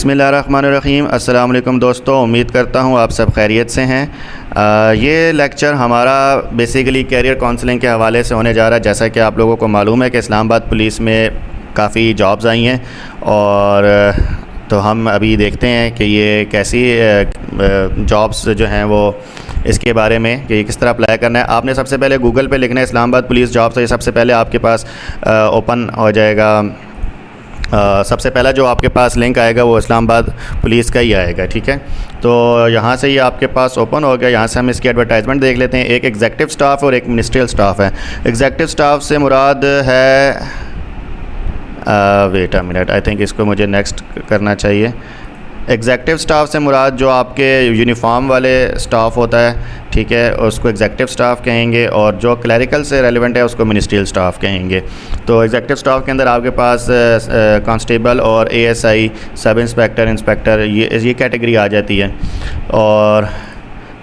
बिस्मिल्लाहिर्रहमानिर्रहीम। अस्सलाम वालेकुम दोस्तों, उम्मीद करता हूँ आप सब खैरियत से हैं। ये लेक्चर हमारा बेसिकली कैरियर काउंसलिंग के हवाले से होने जा रहा है। जैसा कि आप लोगों को मालूम है कि इस्लामाबाद पुलिस में काफ़ी जॉब्स आई हैं और तो हम अभी देखते हैं कि ये कैसी जॉब्स जो हैं वो इसके बारे में कि किस तरह अप्लाई करना है। आपने सबसे पहले गूगल पे लिखना है इस्लामाबाद पुलिस जॉब्स, तो ये सबसे पहले आपके पास ओपन हो जाएगा। सबसे पहला जो आपके पास लिंक आएगा वो इस्लामाबाद पुलिस का ही आएगा, ठीक है। तो यहाँ से ये आपके पास ओपन हो गया। यहाँ से हम इसकी एडवर्टाइजमेंट देख लेते हैं। एक एग्जेक्टिव स्टाफ और एक मिनिस्ट्रियल स्टाफ है। एग्जेक्टिव स्टाफ से मुराद है wait a minute, I think इसको मुझे नेक्स्ट करना चाहिए। एग्जेक्टिव स्टाफ से मुराद जो आपके यूनिफॉर्म वाले स्टाफ होता है, ठीक है, उसको एग्जेक्टिव स्टाफ कहेंगे, और जो क्लरिकल से रेलिवेंट है उसको मिनिस्ट्रियल स्टाफ कहेंगे। तो एग्जेक्टिव स्टाफ के अंदर आपके पास कांस्टेबल और एएसआई, सब इंस्पेक्टर, इंस्पेक्टर, ये कैटेगरी आ जाती है। और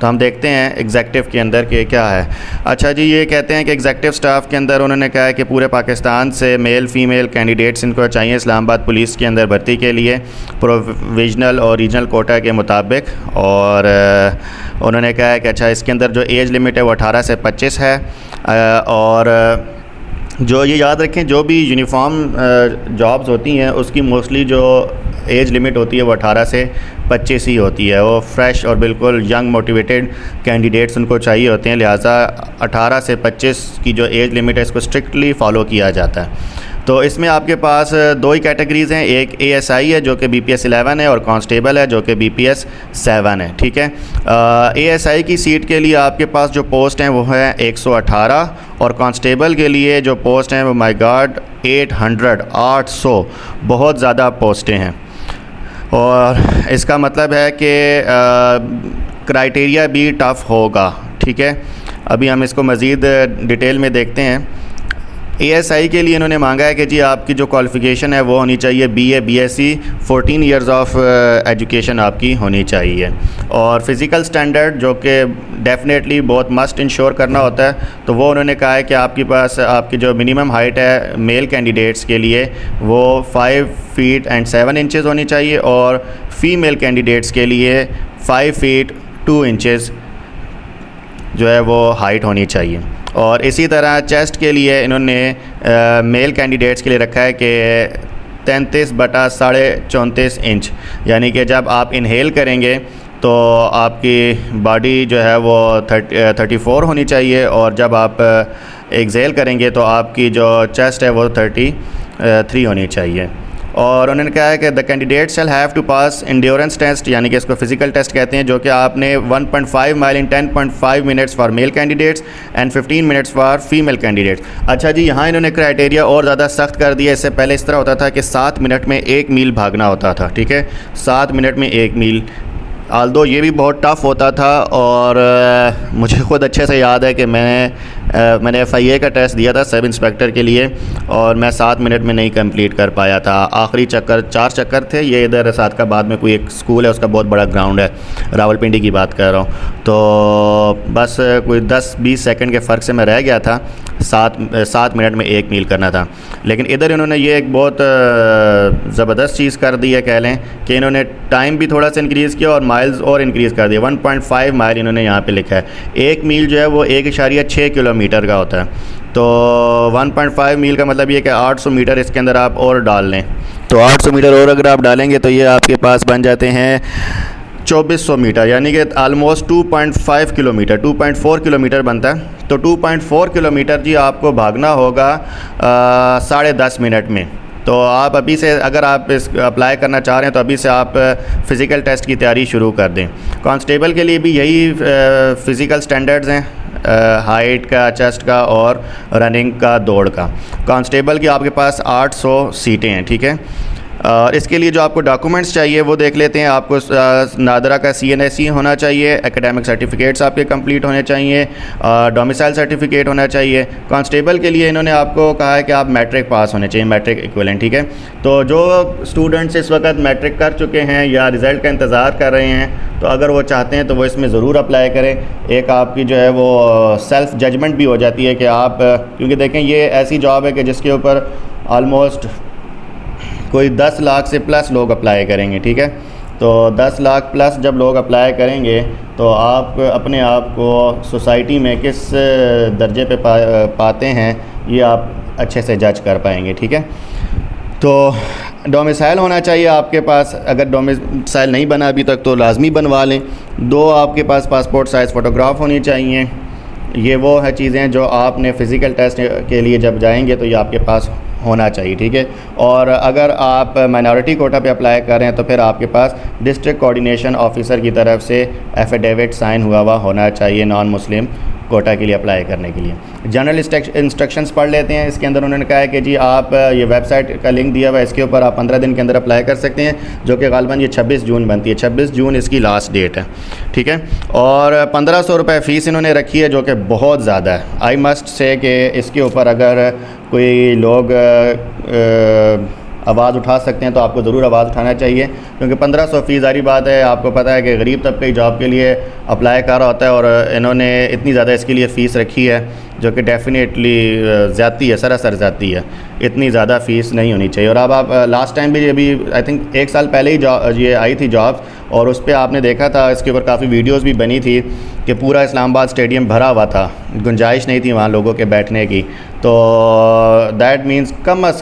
तो हम देखते हैं एग्जेक्टिव के अंदर कि क्या है। अच्छा जी, ये कहते हैं कि एग्जेक्टिव स्टाफ के अंदर उन्होंने कहा है कि पूरे पाकिस्तान से मेल फ़ीमेल कैंडिडेट्स इनको चाहिए इस्लामाबाद पुलिस के अंदर भर्ती के लिए प्रोविजनल और रीजनल कोटा के मुताबिक। और उन्होंने कहा है कि अच्छा इसके अंदर जो एज लिमिट है वो 18 से 25 है। और जो ये याद रखें, जो भी यूनिफॉर्म जॉब्स होती हैं उसकी मोस्टली जो एज लिमिट होती है वो 18 से 25 ही होती है। वो फ्रेश और बिल्कुल यंग मोटिवेटेड कैंडिडेट्स उनको चाहिए होते हैं, लिहाजा 18 से 25 की जो एज लिमिट है इसको स्ट्रिक्टली फ़ॉलो किया जाता है। तो इसमें आपके पास दो ही कैटेगरीज़ हैं, एक एएसआई है जो कि बीपीएस 11 है और कांस्टेबल है जो कि बीपीएस 7 है, ठीक है। एएसआई की सीट के लिए आपके पास जो पोस्ट हैं वो है 118 और कांस्टेबल के लिए जो पोस्ट हैं वो माय गॉड 800 बहुत ज़्यादा पोस्टें हैं। और इसका मतलब है कि क्राइटेरिया भी टफ़ होगा, ठीक है। अभी हम इसको मज़ीद डिटेल में देखते हैं। एएसआई के लिए इन्होंने मांगा है कि जी आपकी जो क्वालिफ़िकेशन है वो होनी चाहिए BA BSc 14 years of education आपकी होनी चाहिए। और फ़िज़िकल स्टैंडर्ड जो कि डेफिनेटली बहुत मस्ट इंश्योर करना होता है, तो वो उन्होंने कहा है कि आपके पास आपकी जो मिनिमम हाइट है मेल कैंडिडेट्स के लिए वो 5 फीट एंड 7 इंचेस होनी चाहिए और फ़ीमेल कैंडिडेट्स के लिए 5 फीट 2 इंचेस जो है वो हाइट होनी चाहिए। और इसी तरह चेस्ट के लिए इन्होंने मेल कैंडिडेट्स के लिए रखा है कि 33/34 इंच, यानी कि जब आप इनहेल करेंगे तो आपकी बॉडी जो है वो 34 होनी चाहिए, और जब आप एक्सेल करेंगे तो आपकी जो चेस्ट है वो 33 होनी चाहिए। और उन्होंने कहा है कि the candidate shall have to pass endurance test, यानी कि इसको फिजिकल टेस्ट कहते हैं, जो कि आपने 1.5 mile in 10.5 minutes for male candidates and 15 minutes for female candidates. अच्छा जी, यहाँ इन्होंने क्राइटेरिया और ज़्यादा सख्त कर दिया। इससे पहले इस तरह होता था कि 7 मिनट में 1 मील भागना होता था, ठीक है, 7 मिनट में 1 मील। आल्दो ये भी बहुत टफ़ होता था, और मुझे ख़ुद अच्छे से याद है कि मैंने FIA का टेस्ट दिया था सब इंस्पेक्टर के लिए, और मैं 7 मिनट में नहीं कंप्लीट कर पाया था। आखिरी चक्कर 4 चक्कर थे। ये इधर सादकाबाद में कोई एक स्कूल है, उसका बहुत बड़ा ग्राउंड है, रावलपिंडी की बात कर रहा हूँ। तो बस कोई 10-20 सेकंड के फ़र्क से मैं रह गया था। 7 मिनट में 1 मील करना था। लेकिन इधर इन्होंने ये एक बहुत ज़बरदस्त चीज़ कर दी है, कह लें कि इन्होंने टाइम भी थोड़ा सा इंक्रीज़ किया और माइल्स और इंक्रीज़ कर दिया। 1.5 माइल इन्होंने यहाँ पे लिखा है। 1 मील जो है वो 1.6 किलोमीटर का होता है। तो 1.5 मील का मतलब ये कि 800 मीटर इसके अंदर आप और डाल लें, तो 800 मीटर और अगर आप डालेंगे तो ये आपके पास बन जाते हैं 2400 मीटर, यानी कि आलमोस्ट 2.5 किलोमीटर, 2.4 किलोमीटर बनता है। तो 2.4 किलोमीटर जी आपको भागना होगा 10.5 मिनट में। तो आप अभी से अगर आप इस अप्लाई करना चाह रहे हैं तो अभी से आप फ़िज़िकल टेस्ट की तैयारी शुरू कर दें। कांस्टेबल के लिए भी यही फ़िज़िकल स्टैंडर्ड्स हैं, हाइट का, चेस्ट का और रनिंग का, दौड़ का। कांस्टेबल की आपके पास 800 सीटें हैं, ठीक है। इसके लिए जो आपको डॉक्यूमेंट्स चाहिए वो देख लेते हैं। आपको नादरा का CNSE होना चाहिए, एकेडमिक सर्टिफिकेट्स आपके कंप्लीट होने चाहिए, डोमिसाइल सर्टिफिकेट होना चाहिए। कांस्टेबल के लिए इन्होंने आपको कहा है कि आप मैट्रिक पास होने चाहिए, मैट्रिक इक्विवेलेंट, ठीक है। तो जो स्टूडेंट्स इस वक्त मैट्रिक कर चुके हैं या रिज़ल्ट का इंतज़ार कर रहे हैं, तो अगर वो चाहते हैं तो वो इसमें ज़रूर अप्लाई करें। एक आपकी जो है वो सेल्फ़ जजमेंट भी हो जाती है कि आप, क्योंकि देखें ये ऐसी जॉब है कि जिसके ऊपर ऑलमोस्ट कोई 10 लाख से प्लस लोग अप्लाई करेंगे, ठीक है। तो 10 लाख प्लस जब लोग अप्लाई करेंगे तो आप अपने आप को सोसाइटी में किस दर्जे पे पाते हैं ये आप अच्छे से जज कर पाएंगे, ठीक है। तो डोमिसाइल होना चाहिए आपके पास, अगर डोमिसाइल नहीं बना अभी तक तो लाजमी बनवा लें। 2 आपके पास पासपोर्ट साइज़ फ़ोटोग्राफ होनी चाहिए। ये वो है चीज़ें जो आपने फ़िज़िकल टेस्ट के लिए जब जाएंगे तो ये आपके पास होना चाहिए, ठीक है। और अगर आप माइनॉरिटी कोटा पे अप्लाई कर रहे हैं तो फिर आपके पास डिस्ट्रिक्ट कोऑर्डिनेशन ऑफिसर की तरफ से एफिडेविट साइन हुआ होना चाहिए नॉन मुस्लिम कोटा के लिए अप्लाई करने के लिए। जनरल इंस्ट्रक्शंस पढ़ लेते हैं। इसके अंदर उन्होंने कहा है कि जी आप ये वेबसाइट का लिंक दिया हुआ है, इसके ऊपर आप 15 दिन के अंदर अप्लाई कर सकते हैं, जो कि गालिबन ये 26 जून बनती है। 26 जून इसकी लास्ट डेट है, ठीक है। और 1500 रुपये फ़ीस इन्होंने रखी है, जो कि बहुत ज़्यादा है। आई मस्ट से कि इसके ऊपर अगर कोई लोग आवाज़ उठा सकते हैं तो आपको ज़रूर आवाज़ उठाना चाहिए, क्योंकि 1500 फ़ीस ज़ाहिर बात है, आपको पता है कि गरीब तबके जॉब के लिए अप्लाई कर रहा होता है और इन्होंने इतनी ज़्यादा इसके लिए फ़ीस रखी है जो कि डेफ़िनेटली ज़्यादती है, सरासर ज़्यादती है। इतनी ज़्यादा फ़ीस नहीं होनी चाहिए। और अब आप लास्ट टाइम भी अभी आई थिंक 1 साल पहले ही ये आई थी जॉब्स, और उस पर आपने देखा था, इसके ऊपर काफ़ी वीडियोज़ भी बनी थी कि पूरा इस्लामाबाद स्टेडियम भरा हुआ था, गुंजाइश नहीं थी वहाँ लोगों के बैठने की। तो दैट मीन्स कम अज़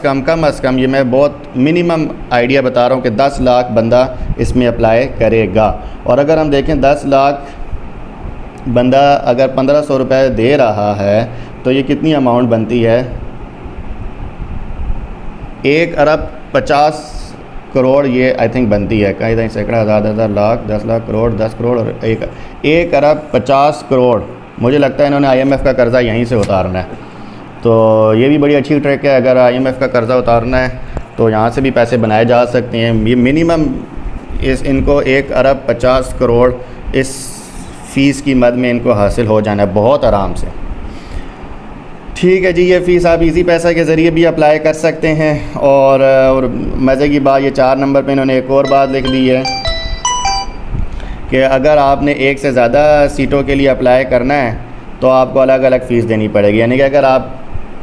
कम ये मैं बहुत मिनिमम आइडिया बता रहा हूँ कि 10 लाख बंदा इसमें अप्लाई करेगा। और अगर हम देखें 10 लाख बंदा अगर 1500 रुपये दे रहा है तो ये कितनी अमाउंट बनती है? 1 अरब 50 करोड़ ये आई थिंक बनती है। कहीं कहीं सैकड़ा हज़ार लाख 10 लाख करोड़ 10 करोड़ और 1 अरब 50 करोड़। मुझे लगता है इन्होंने IMF का कर्ज़ा यहीं से उतारना है। तो ये भी बड़ी अच्छी ट्रिक है, अगर IMF का कर्ज़ा उतारना है तो यहाँ से भी पैसे बनाए जा सकते हैं। ये मिनिमम इनको 1 अरब 50 करोड़ इस फ़ीस की मद में इनको हासिल हो जाना है बहुत आराम से, ठीक है जी। ये फ़ीस आप इजी पैसा के ज़रिए भी अप्लाई कर सकते हैं। और मज़े की बात, ये 4 नंबर पे इन्होंने एक और बात लिख दी है कि अगर आपने 1 से ज़्यादा सीटों के लिए अप्लाई करना है तो आपको अलग अलग फ़ीस देनी पड़ेगी। यानी कि अगर आप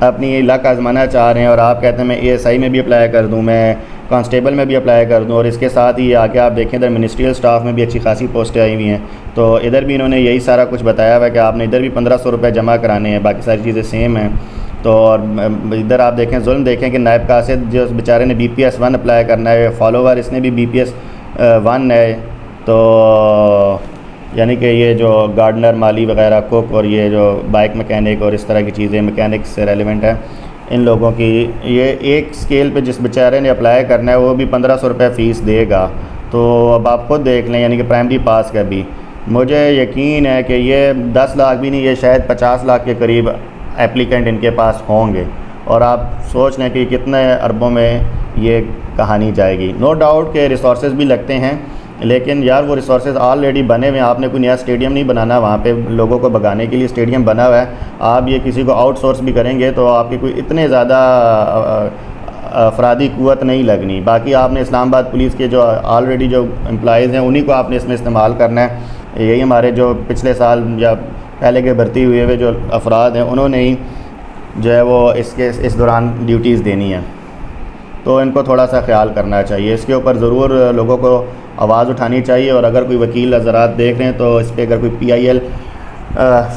अपनी लक आजमाना चाह रहे हैं और आप कहते हैं मैं ASI में भी अप्लाई कर दूं, मैं कांस्टेबल में भी अप्लाई कर दूं, और इसके साथ ही आके आप देखें इधर मिनिस्ट्रियल स्टाफ में भी अच्छी खासी पोस्टें आई हुई हैं, तो इधर भी इन्होंने यही सारा कुछ बताया हुआ है कि आपने इधर भी 1500 रुपये जमा कराने हैं, बाकी सारी चीज़ें सेम हैं। तो और इधर आप देखें जुल्म देखें कि नायब कासिद जो बेचारे ने BPS 1 अप्लाई करना है, फॉलोवर इसने भी BPS 1 है। तो यानी कि ये जो गार्डनर, माली वगैरह, कुक और ये जो बाइक मैकेनिक और इस तरह की चीज़ें मैकेनिक से रेलिवेंट है, इन लोगों की ये एक स्केल पे जिस बेचारे ने अप्लाई करना है वो भी 1500 रुपये फ़ीस देगा। तो अब आप खुद देख लें, यानी कि प्राइमरी पास का भी मुझे यकीन है कि ये 10 लाख भी नहीं, ये शायद 50 लाख के करीब एप्लीकेंट इनके पास होंगे। और आप सोच लें कि कितने अरबों में ये कहानी जाएगी। नो डाउट के रिसोर्स भी लगते हैं, लेकिन यार वो रिसोर्स ऑलरेडी बने हुए हैं। आपने कोई नया स्टेडियम नहीं बनाना, वहाँ पे लोगों को भगाने के लिए स्टेडियम बना हुआ है। आप ये किसी को आउटसोर्स भी करेंगे तो आपकी कोई इतने ज़्यादा अफरादी क़ुव्वत नहीं लगनी। बाकी आपने इस्लामाबाद पुलिस के जो ऑलरेडी जो एम्प्लॉइज़ हैं उन्हीं को आपने इसमें इस्तेमाल करना है। यही हमारे जो पिछले साल या पहले के भर्ती हुए हुए जो अफराद हैं उन्होंने ही जो है वो इस दौरान ड्यूटीज़ देनी है, तो इनको थोड़ा सा ख्याल करना चाहिए। इसके ऊपर ज़रूर लोगों को आवाज़ उठानी चाहिए। और अगर कोई वकील हज़रात देख रहे हैं तो इस पर अगर कोई PIL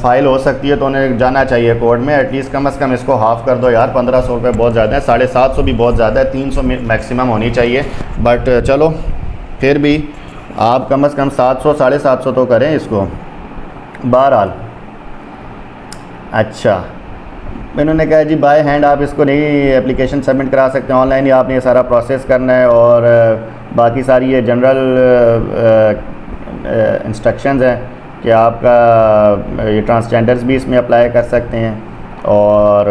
फ़ाइल हो सकती है तो उन्हें जाना चाहिए कोर्ट में। एटलीस्ट कम से कम इसको हाफ़ कर दो यार, 1500 रुपये बहुत ज़्यादा है, 750 भी बहुत ज़्यादा है, 300 मैक्सिमम होनी चाहिए। बट चलो फिर भी आप कम से कम 700 750 तो करें इसको। बहरहाल अच्छा, इन्होंने कहा जी बाय हैंड आप इसको नहीं एप्लीकेशन सबमिट करा सकते, ऑनलाइन ही आपने ये सारा प्रोसेस करना है। और बाकी सारी ये जनरल इंस्ट्रक्शंस हैं कि आपका ये ट्रांसजेंडर्स भी इसमें अप्लाई कर सकते हैं। और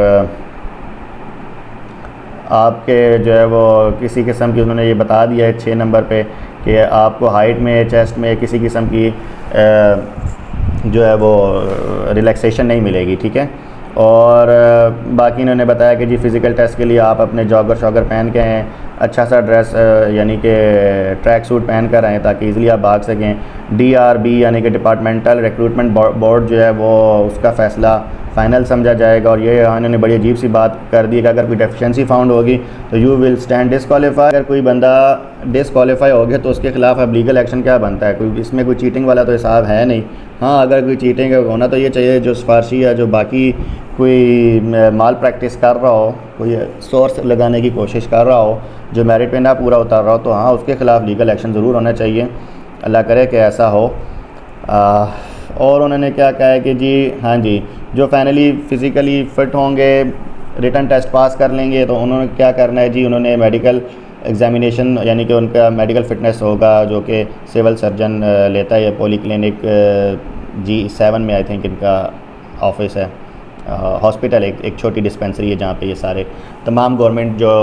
आपके जो है वो किसी किस्म की उन्होंने ये बता दिया है 6 नंबर पे कि आपको हाइट में, चेस्ट में किसी किस्म की जो है वो रिलैक्सेशन नहीं मिलेगी, ठीक है। और बाकी इन्होंने बताया कि जी फ़िज़िकल टेस्ट के लिए आप अपने जॉगर शॉगर पहन के आएँ, अच्छा सा ड्रेस यानी कि ट्रैक सूट पहन कर आएँ ताकि ईज़िली आप भाग सकें। DRB यानी कि डिपार्टमेंटल रिक्रूटमेंट बोर्ड जो है वो उसका फ़ैसला फ़ाइनल समझा जाएगा। और ये इन्होंने बड़ी अजीब सी बात कर दी कि अगर कोई डेफिशिएंसी फाउंड होगी तो यू विल स्टैंड डिसक्वालीफाई। अगर कोई बंदा डिसक्वालीफाई हो गया तो उसके ख़िलाफ़ अब लीगल एक्शन क्या बनता है? कोई इसमें कोई चीटिंग वाला तो हिसाब है नहीं। हाँ, अगर कोई चीटिंग होना तो ये चाहिए जो सिफारशी या जो बाकी कोई माल प्रैक्टिस कर रहा हो, कोई सोर्स लगाने की कोशिश कर रहा हो, जो मेरिट पे ना पूरा उतार रहा हो, तो हाँ उसके ख़िलाफ़ लीगल एक्शन ज़रूर होना चाहिए। अल्लाह करे कि ऐसा हो। और उन्होंने क्या कहा है कि जी हाँ जी, जो फाइनली फ़िज़िकली फ़िट होंगे, रिटन टेस्ट पास कर लेंगे, तो उन्होंने क्या करना है जी, उन्होंने मेडिकल एग्ज़ामिनेशन यानी कि उनका मेडिकल फ़िटनेस होगा जो कि सिविल सर्जन लेता है। ये पॉली क्लिनिक G7 में आई थिंक इनका ऑफिस है, हॉस्पिटल एक छोटी डिस्पेंसरी है जहाँ पे ये सारे तमाम गवर्नमेंट जो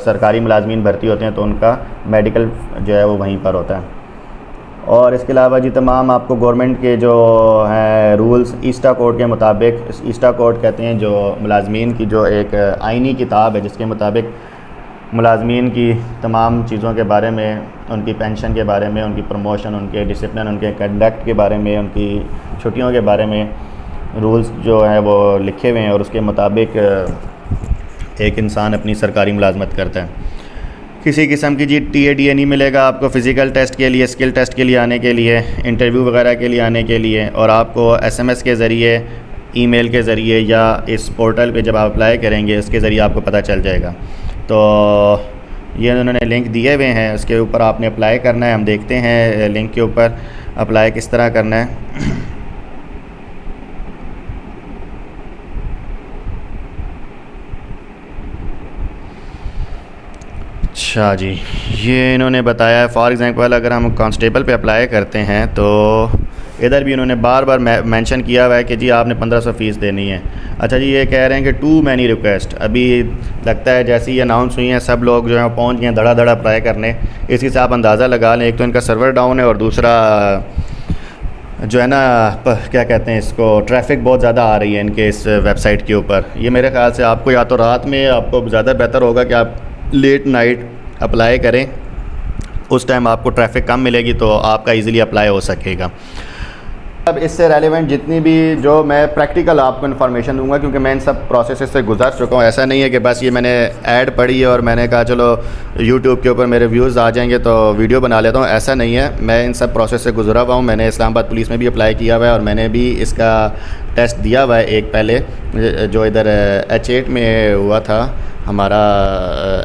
सरकारी मुलाजमीन भर्ती होते हैं तो उनका मेडिकल जो है वो वहीं पर होता है। और इसके अलावा जी तमाम आपको गवर्नमेंट के जो हैं रूल्स ईस्टा कोड के मुताबिक, ईस्टा कोड कहते हैं जो मुलाजमीन की जो एक आइनी किताब है जिसके मुताबिक मुलाजमीन की तमाम चीज़ों के बारे में, उनकी पेंशन के बारे में, उनकी प्रमोशन, उनके डिसिप्लिन, उनके कंडक्ट के बारे में, उनकी छुट्टियों के बारे में रूल्स जो हैं वो लिखे हुए हैं और उसके मुताबिक एक इंसान अपनी सरकारी मुलाजमत करता है। किसी किस्म की जी TA नहीं मिलेगा आपको फ़िज़िकल टेस्ट के लिए, स्किल टेस्ट के लिए आने के लिए, इंटरव्यू वगैरह के लिए आने के लिए। और आपको SMS के ज़रिए, ईमेल के ज़रिए या इस पोर्टल पे जब आप अप्लाई करेंगे इसके ज़रिए आपको पता चल जाएगा। तो ये उन्होंने लिंक दिए हुए हैं, उसके ऊपर आपने अप्लाई करना है। हम देखते हैं लिंक के ऊपर अप्लाई किस तरह करना है। अच्छा जी, ये इन्होंने बताया है फॉर एग्ज़ाम्पल अगर हम कांस्टेबल पे अप्लाई करते हैं तो इधर भी उन्होंने बार बार मेंशन किया हुआ है कि जी आपने 1500 फ़ीस देनी है। अच्छा जी, ये कह रहे हैं कि टू मैनी रिक्वेस्ट। अभी लगता है जैसे ही अनाउंस हुई हैं सब लोग जो है पहुंच गए धड़ा धड़ा अप्लाई करने। इसी से आप अंदाज़ा लगा लें, एक तो इनका सर्वर डाउन है और दूसरा जो है ना क्या कहते हैं इसको, ट्रैफिक बहुत ज़्यादा आ रही है इनके इस वेबसाइट के ऊपर। ये मेरे ख़्याल से आपको या तो रात में आपको ज़्यादा बेहतर होगा कि आप लेट नाइट अप्लाई करें, उस टाइम आपको ट्रैफिक कम मिलेगी तो आपका इजीली अप्लाई हो सकेगा। अब इससे रेलेवेंट जितनी भी जो मैं प्रैक्टिकल आपको इन्फॉर्मेशन दूंगा, क्योंकि मैं इन सब प्रोसेस से गुजर चुका हूँ। ऐसा नहीं है कि बस ये मैंने ऐड पढ़ी है और मैंने कहा चलो यूट्यूब के ऊपर मेरे व्यूज़ आ जाएंगे तो वीडियो बना लेता हूँ, ऐसा नहीं है। मैं इन सब प्रोसेस से गुजरा हुआ हूँ। मैंने इस्लामाबाद पुलिस में भी अप्लाई किया हुआ है और मैंने भी इसका टेस्ट दिया हुआ है एक पहले, जो इधर H8 में हुआ था हमारा।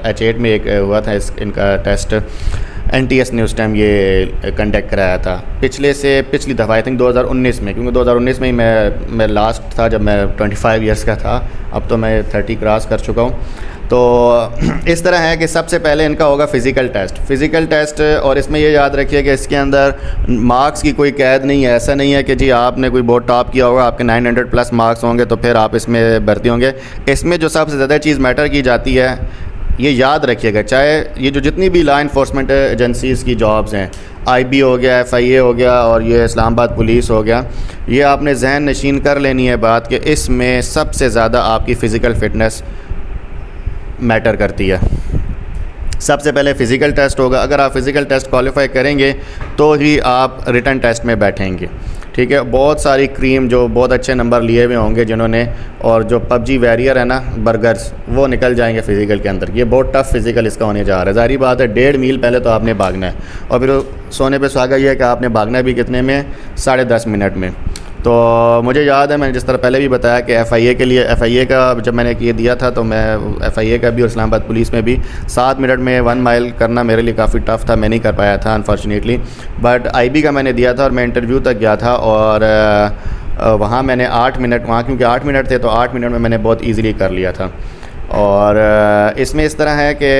H8 में एक हुआ था इनका टेस्ट, NTS ने उस टाइम ये कंडक्ट कराया था पिछली दफ़ा, आई थिंक 2019 में, क्योंकि 2019 में ही मैं लास्ट था जब मैं 25 ईयर्स का था। अब तो मैं 30 क्रॉस कर चुका हूँ। तो इस तरह है कि सबसे पहले इनका होगा फ़िज़िकल टेस्ट। और इसमें ये याद रखिए कि इसके अंदर मार्क्स की कोई कैद नहीं है। ऐसा नहीं है कि जी आपने कोई बहुत टॉप किया होगा, आपके 900 प्लस मार्क्स होंगे तो फिर आप इसमें भर्ती होंगे। इसमें जो सबसे ज़्यादा चीज़ मैटर की जाती है, ये याद रखिएगा, चाहे ये जो जितनी भी लॉ इन्फोर्समेंट एजेंसीज़ की जॉब्स हैं, IB हो गया, FIA हो गया और ये इस्लामाबाद पुलिस हो गया, ये आपने जहन नशीन कर लेनी है बात कि इसमें सबसे ज़्यादा आपकी फ़िज़िकल फ़िटनेस मैटर करती है। सबसे पहले फ़िज़िकल टेस्ट होगा। अगर आप फ़िज़िकल टेस्ट क्वालिफाई करेंगे तो ही आप रिटन टेस्ट में बैठेंगे, ठीक है। बहुत सारी क्रीम जो बहुत अच्छे नंबर लिए हुए होंगे जिन्होंने, और जो PUBG वैरियर है ना, बर्गर्स, वो निकल जाएंगे फ़िज़िकल के अंदर। ये बहुत टफ़ फ़िज़िकल इसका होने जा रहा है। ज़ाहिर बात है 1.5 मील पहले तो आपने भागना है और फिर सोने पे सुहागा ये है कि आपने भागना भी कितने में, 10.5 मिनट में। तो मुझे याद है मैंने जिस तरह पहले भी बताया कि FIA के लिए, FIA का जब मैंने ये दिया था तो मैं FIA का भी और इस्लामाबाद पुलिस में भी 7 मिनट में 1 माइल करना मेरे लिए काफ़ी टफ़ था, मैं नहीं कर पाया था अनफॉर्चुनेटली। बट IB का मैंने दिया था और मैं इंटरव्यू तक गया था और वहाँ मैंने 8 मिनट, वहाँ क्योंकि 8 मिनट थे तो 8 मिनट में मैंने बहुत ईज़िली कर लिया था। और इसमें इस तरह है कि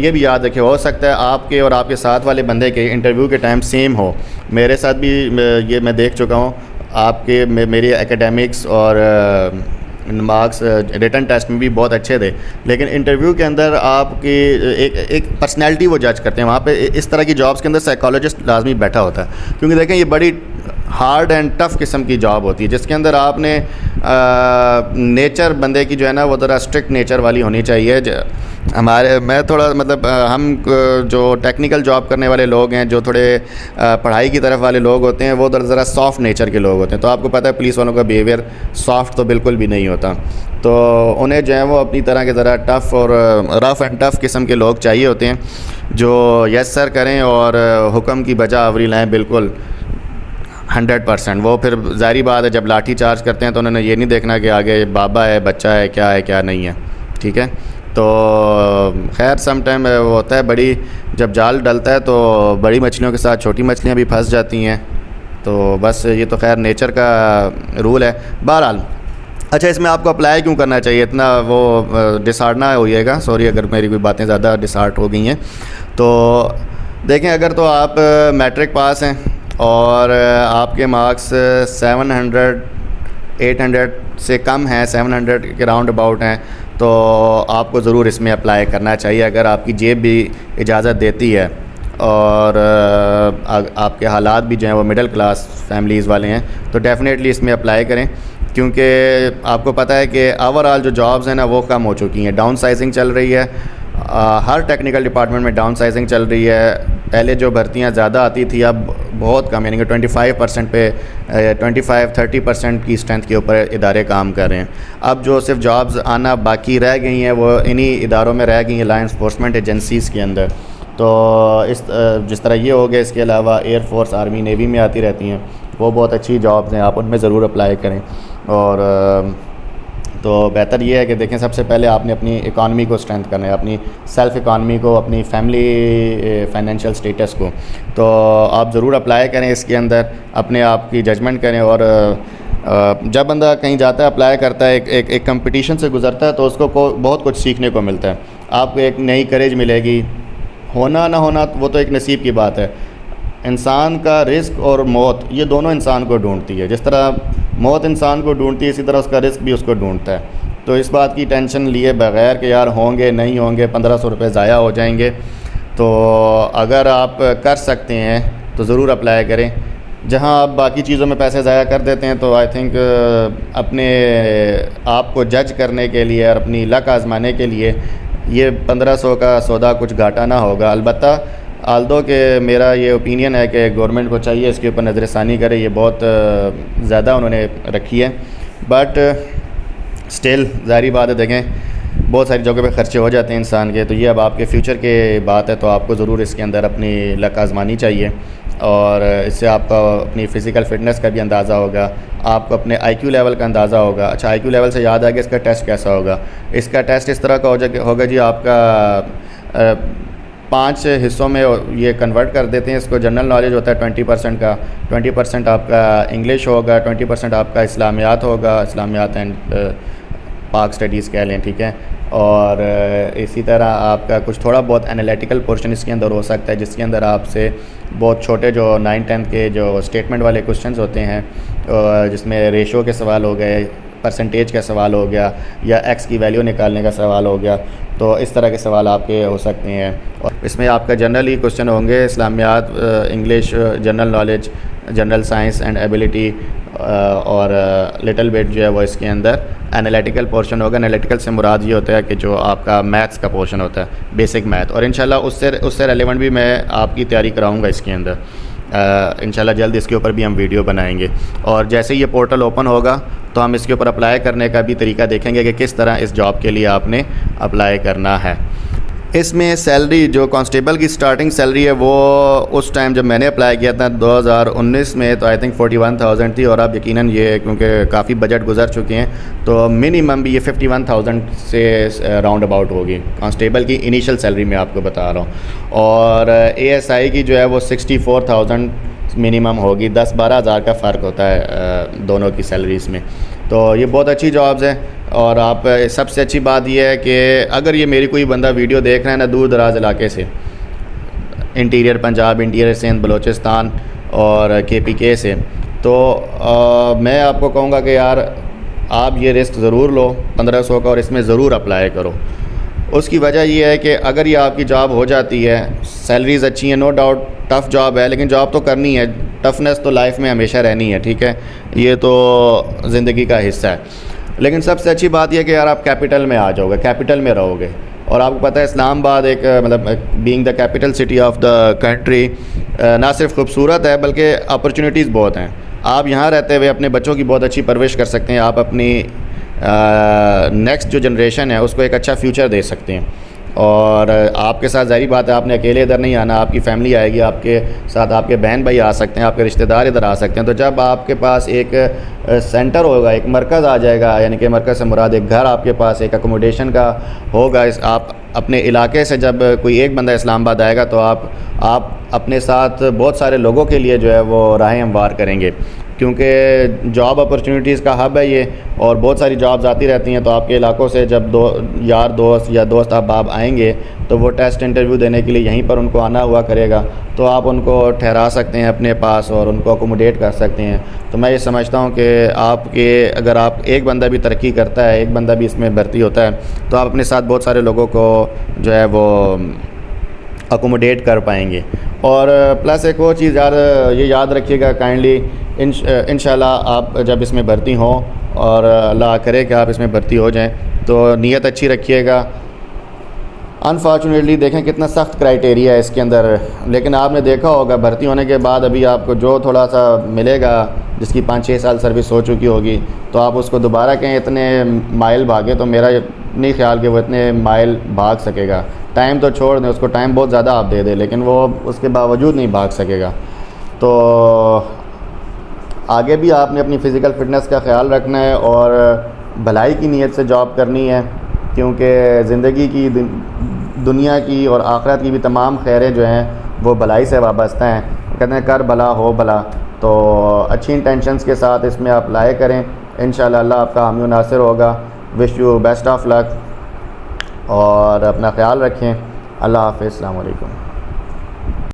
ये भी याद रखिए, हो सकता है आपके और आपके साथ वाले बंदे के इंटरव्यू के टाइम सेम हो। मेरे साथ भी ये मैं देख चुका हूँ, आपके मेरे एकेडमिक्स और मार्क्स रिटन टेस्ट में भी बहुत अच्छे थे, लेकिन इंटरव्यू के अंदर आपकी एक पर्सनैलिटी वो जज करते हैं। वहाँ पे इस तरह की जॉब्स के अंदर साइकोलॉजिस्ट लाजमी बैठा होता है, क्योंकि देखें ये बड़ी हार्ड एंड टफ़ किस्म की जॉब होती है जिसके अंदर आपने नेचर बंदे की जो है ना वो ज़रा स्ट्रिक्ट नेचर वाली होनी चाहिए। मैं थोड़ा मतलब हम जो टेक्निकल जॉब करने वाले लोग हैं, जो थोड़े पढ़ाई की तरफ वाले लोग होते हैं, वो ज़रा सॉफ्ट नेचर के लोग होते हैं। तो आपको पता है पुलिस वालों का बिहेवियर सॉफ्ट तो बिल्कुल भी नहीं होता। तो उन्हें जो है वो अपनी तरह के ज़रा टफ़ और रफ़ एंड टफ़ किस्म के लोग चाहिए होते हैं, जो यस सर करें और हुक्म की बजा आवरी लाएँ बिल्कुल 100%। वो फिर ज़ाहिर बात है जब लाठी चार्ज करते हैं तो उन्होंने ये नहीं देखना कि आगे बाबा है, बच्चा है क्या नहीं है, ठीक है। तो खैर सम टाइम होता है, बड़ी जब जाल डलता है तो बड़ी मछलियों के साथ छोटी मछलियाँ भी फंस जाती हैं। तो बस ये तो खैर नेचर का रूल है। बहरहाल अच्छा, इसमें आपको अप्लाई क्यों करना चाहिए, इतना वो डिसहार्ट ना होइएगा, सॉरी अगर मेरी कोई बातें ज़्यादा डिसहार्ट हो गई हैं। तो देखें, अगर तो आप मैट्रिक पास हैं और आपके मार्क्स 700 800 से कम हैं, 700 के राउंड अबाउट हैं, तो आपको ज़रूर इसमें अप्लाई करना चाहिए अगर आपकी जेब भी इजाज़त देती है और आपके हालात भी जो हैं वो मिडिल क्लास फैमिलीज़ वाले हैं, तो डेफ़िनेटली इसमें अप्लाई करें। क्योंकि आपको पता है कि ओवरऑल जो जॉब्स हैं ना वो कम हो चुकी हैं, डाउन साइजिंग चल रही है। हर टेक्निकल डिपार्टमेंट में डाउन साइजिंग चल रही है। पहले जो भर्तियां ज़्यादा आती थी अब बहुत कम, यानी कि 25% पे 25-30% की स्ट्रेंथ के ऊपर इदारे काम कर रहे हैं। अब जो सिर्फ जॉब्स आना बाकी रह गई हैं वो इन्हीं इदारों में रह गई हैं, लॉ इन्फोर्समेंट एजेंसीज़ के अंदर। तो जिस तरह ये हो गया, इसके अलावा एयर फोर्स, आर्मी, नेवी में आती रहती हैं, वो बहुत अच्छी जॉब्स हैं, आप उनमें ज़रूर अप्लाई करें। और तो बेहतर ये है कि देखें, सबसे पहले आपने अपनी इकॉनमी को स्ट्रेंथ करना है, अपनी सेल्फ़ इकॉनमी को, अपनी फैमिली फाइनेंशियल स्टेटस को। तो आप ज़रूर अप्लाई करें इसके अंदर, अपने आप की जजमेंट करें। और जब बंदा कहीं जाता है, अप्लाई करता है, एक कंपटीशन से गुज़रता है, तो उसको बहुत कुछ सीखने को मिलता है। आपको एक नई करेज मिलेगी। होना ना होना वो तो एक नसीब की बात है। इंसान का रिस्क और मौत, ये दोनों इंसान को ढूंढती है। जिस तरह मौत इंसान को ढूंढती है, इसी तरह उसका रिस्क भी उसको ढूंढता है। तो इस बात की टेंशन लिए बगैर कि यार होंगे नहीं होंगे, 1500 रुपये ज़ाया हो जाएंगे, तो अगर आप कर सकते हैं तो ज़रूर अप्लाई करें। जहां आप बाकी चीज़ों में पैसे ज़ाया कर देते हैं, तो आई थिंक अपने आप को जज करने के लिए और अपनी लक आजमाने के लिए ये 1500 का सौदा कुछ घाटा ना होगा। अलबत्ता आल्दो के मेरा ये ओपिनियन है कि गवर्नमेंट को चाहिए इसके ऊपर नज़रसानी करे, ये बहुत ज़्यादा उन्होंने रखी है। बट स्टिल ज़ाहिर बात है, देखें बहुत सारी जगह पे ख़र्चे हो जाते हैं इंसान के, तो ये अब आपके फ्यूचर के बात है, तो आपको ज़रूर इसके अंदर अपनी लक आजमानी चाहिए। और इससे आपका अपनी फ़िज़िकल फ़िटनेस का भी अंदाज़ा होगा, आपको अपने IQ लेवल का अंदाज़ा होगा। अच्छा, IQ लेवल से याद आ गया, इसका टेस्ट कैसा होगा। इसका टेस्ट इस तरह का होगा जी, आपका 5 हिस्सों में ये कन्वर्ट कर देते हैं इसको। जनरल नॉलेज होता है 20% का, 20% आपका इंग्लिश होगा, 20% आपका इस्लामियात होगा, इस्लामियात एंड पाक स्टडीज़ कह लें, ठीक है। और इसी तरह आपका कुछ थोड़ा बहुत एनालिटिकल पोर्शन इसके अंदर हो सकता है, जिसके अंदर आपसे बहुत छोटे जो 9-10 के जो स्टेटमेंट वाले क्वेश्चंस होते हैं, जिसमें रेशो के सवाल हो गए, परसेंटेज का सवाल हो गया, या एक्स की वैल्यू निकालने का सवाल हो गया, तो इस तरह के सवाल आपके हो सकते हैं। और इसमें आपका जनरली क्वेश्चन होंगे इस्लामियात, English, general knowledge, general science and ability, और लिटिल बिट जो है वो इसके अंदर एनालिटिकल पोर्शन होगा। एनालिटिकल से मुराद ये होता है कि जो आपका मैथ्स का पोर्शन होता है, बेसिक मैथ, और इंशाल्लाह उससे रेलेवेंट भी मैं आपकी तैयारी कराऊंगा इसके अंदर। इंशाल्लाह जल्द इसके ऊपर भी हम वीडियो बनाएंगे। और जैसे ही ये पोर्टल ओपन होगा तो हम इसके ऊपर अप्लाई करने का भी तरीका देखेंगे कि किस तरह इस जॉब के लिए आपने अप्लाई करना है। इसमें सैलरी, जो कांस्टेबल की स्टार्टिंग सैलरी है, वो उस टाइम जब मैंने अप्लाई किया था 2019 में, तो आई थिंक 41,000 थी। और अब यकीनन ये क्योंकि काफ़ी बजट गुजर चुके हैं, तो मिनिमम भी ये 51,000 से राउंड अबाउट होगी कांस्टेबल की इनिशियल सैलरी, मैं आपको बता रहा हूँ। और ASI की जो है वो 64,000 मिनिमम होगी। 10-12 हज़ार का फ़र्क होता है दोनों की सैलरीज़ में। तो ये बहुत अच्छी जॉब्स हैं। और आप सबसे अच्छी बात यह है कि अगर ये मेरी कोई बंदा वीडियो देख रहा है ना दूर दराज इलाके से, इंटीरियर पंजाब, इंटीरियर सिंध, बलूचिस्तान और KPK से, तो मैं आपको कहूँगा कि यार आप ये रिस्क ज़रूर लो 1500 का, और इसमें ज़रूर अप्लाई करो। उसकी वजह ये है कि अगर ये आपकी जॉब हो जाती है, सैलरीज़ अच्छी हैं, नो डाउट टफ़ जॉब है, लेकिन जॉब तो करनी है, टफनेस तो लाइफ में हमेशा रहनी है, ठीक है, ये तो ज़िंदगी का हिस्सा है। लेकिन सबसे अच्छी बात यह है कि यार आप कैपिटल में आ जाओगे, कैपिटल में रहोगे। और आपको पता है इस्लामाबाद एक मतलब being the capital city of the country ना सिर्फ खूबसूरत है बल्कि अपॉर्चुनिटीज़ बहुत हैं। आप यहाँ रहते हुए अपने बच्चों की बहुत अच्छी परवरिश कर सकते हैं। आप अपनी नेक्स्ट जो जनरेशन है उसको एक अच्छा फ्यूचर दे सकते हैं। और आपके साथ ज़ाहिर बात है आपने अकेले इधर नहीं आना, आपकी फ़ैमिली आएगी, आपके साथ आपके बहन भाई आ सकते हैं, आपके रिश्तेदार इधर आ सकते हैं। तो जब आपके पास एक सेंटर होगा, एक मरकज़ आ जाएगा, यानी कि मरकज़ से मुराद एक घर आपके पास एक अकोमोडेशन का होगा। आप अपने इलाके से जब कोई एक बंदा इस्लामाबाद आएगा तो आप अपने साथ बहुत सारे लोगों के लिए जो है वो राहें हमवार करेंगे, क्योंकि जॉब अपॉर्चुनिटीज़ का हब है ये और बहुत सारी जॉब्स आती रहती हैं। तो आपके इलाकों से जब यार दोस्त या दोस्त आप आएंगे तो वो टेस्ट इंटरव्यू देने के लिए यहीं पर उनको आना हुआ करेगा, तो आप उनको ठहरा सकते हैं अपने पास और उनको अकोमोडेट कर सकते हैं। तो मैं ये समझता हूँ कि अगर आप एक बंदा भी तरक्की करता है, एक बंदा भी इसमें भर्ती होता है, तो आप अपने साथ बहुत सारे लोगों को जो है वो अकोमोडेट कर पाएंगे। और प्लस एक और चीज़ ये याद रखिएगा काइंडली, इंशाल्लाह आप जब इसमें भर्ती हों और अल्लाह करे कि आप इसमें भर्ती हो जाएं, तो नीयत अच्छी रखिएगा। अनफॉर्चुनेटली देखें कितना सख्त क्राइटेरिया है इसके अंदर, लेकिन आपने देखा होगा भर्ती होने के बाद अभी आपको जो थोड़ा सा मिलेगा, जिसकी 5-6 साल सर्विस हो चुकी होगी, तो आप उसको दोबारा कहें इतने माइल भागे, तो मेरा नहीं ख्याल कि वो इतने माइल भाग सकेगा। टाइम तो छोड़ दें, उसको टाइम बहुत ज़्यादा आप दे दें, लेकिन वो उसके बावजूद नहीं भाग सकेगा। तो आगे भी आपने अपनी फ़िज़िकल फ़िटनेस का ख्याल रखना है और भलाई की नीयत से जॉब करनी है, क्योंकि ज़िंदगी की दुनिया की और आखिरत की भी तमाम खैरें जो हैं वो भलाई से वाबस्ता हैं। कहते हैं कर भला हो भला। तो अच्छी इंटेंशंस के साथ इसमें अप्लाई करें, इंशाल्लाह अल्लाह आपका हामी व नासिर होगा। Wish you best of luck और अपना ख्याल रखें। अल्लाह हाफ़िज़, अस्सलाम वालेकुम।